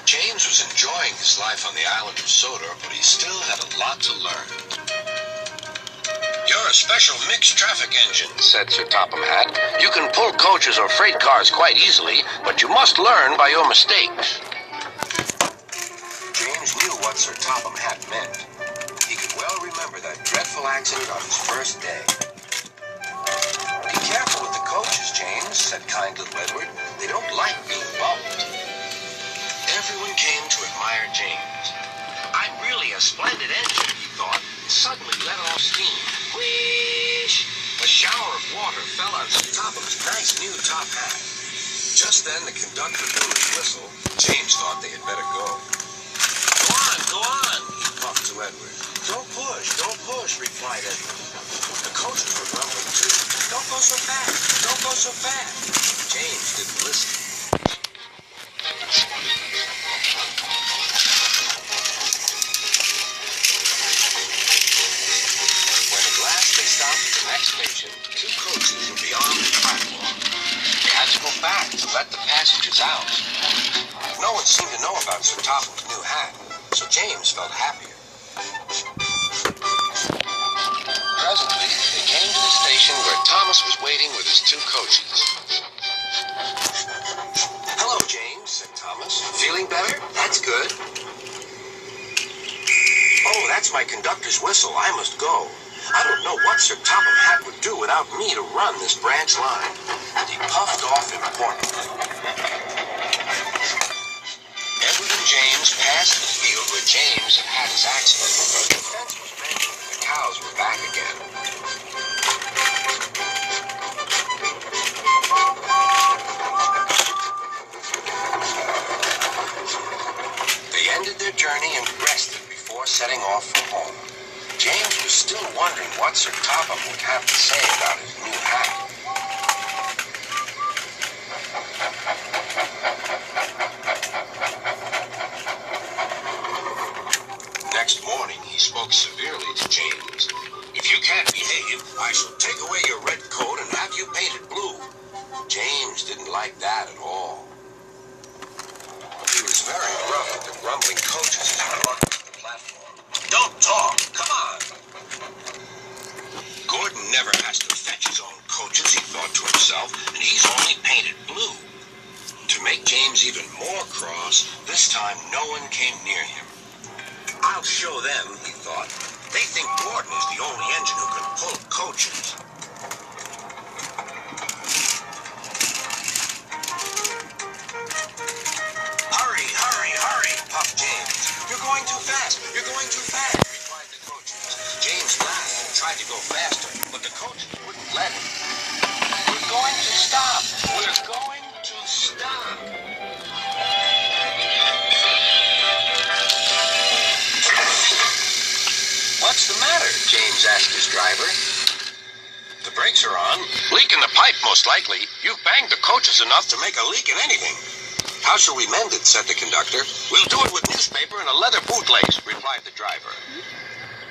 James was enjoying his life on the island of Sodor, but he still had a lot to learn. "You're a special mixed traffic engine," said Sir Topham Hatt. "You can pull coaches or freight cars quite easily, but you must learn by your mistakes." James knew what Sir Topham Hatt meant. He could well remember that dreadful accident on his first day. "Be careful with the coaches, James," said kind little Edward. "They don't like being bumped." Everyone came to admire James. "I'm really a splendid engine," he thought, and suddenly let off steam. Whoosh! A shower of water fell on Sir Topham's nice new top hat. Just then the conductor blew his whistle. James thought they had better go. Go on, he puffed to Edward. Don't push, replied Edward. The coaches were grumbling too. Don't go so fast. James didn't listen. When at last they stopped at the next station, 2 coaches were beyond the platform. They had to go back to let the passengers out. No one seemed to know about Sir Topham's new hat, so James felt happier. Presently, they came to the station where Thomas was waiting with his 2 coaches. "Hello, James," said Thomas. "Feeling better? That's good." "Oh, that's my conductor's whistle. I must go. I don't know what Sir Topham Hatt would do without me to run this branch line." And he puffed off importantly. Edward and James passed the field where James had had his accident. The fence was mended and the cows were back again. They ended their journey and rested before setting off for home. James was still wondering what Sir Topham would have to say about his new hat. Next morning, he spoke severely to James. "If you can't behave, I shall take away your red coat and have you painted blue." James didn't like that at all. He was very rough with the grumbling coaches as he walked up the platform. "Don't talk, come on." Gordon never has to fetch his own coaches, he thought to himself, and he's only painted blue. To make James even more cross, this time no one came near him. "I'll show them," he thought. "They think Gordon is the only engine who can pull coaches." Hurry, puffed James. You're going too fast, replied the coaches. James laughed and tried to go faster, but the coaches wouldn't let him. We're going to stop. "What's the matter?" James asked his driver. "The brakes are on. Leak in the pipe, most likely. You've banged the coaches enough to make a leak in anything." "How shall we mend it?" said the conductor. "We'll do it with newspaper and a leather bootlace," replied the driver.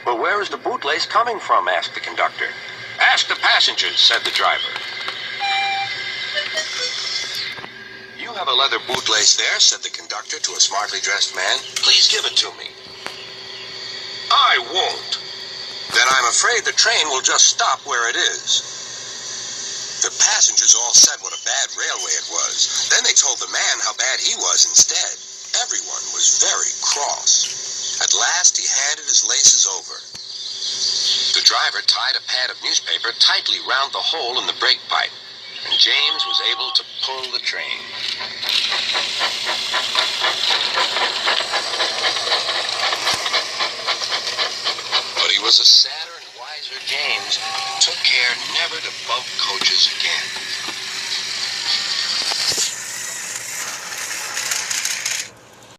"But where is the bootlace coming from?" asked the conductor. "Ask the passengers," said the driver. "You have a leather bootlace there," said the conductor to a smartly dressed man. "Please give it to me." "I won't." "Then I'm afraid the train will just stop where it is." The passengers all said what a bad railway it was. Then they told the man how bad he was instead. Everyone was very cross. At last he handed his laces over. The driver tied a pad of newspaper tightly round the hole in the brake pipe, and James was able to pull the train. But he was a sadder and wiser James, and took care never to bump coaches again.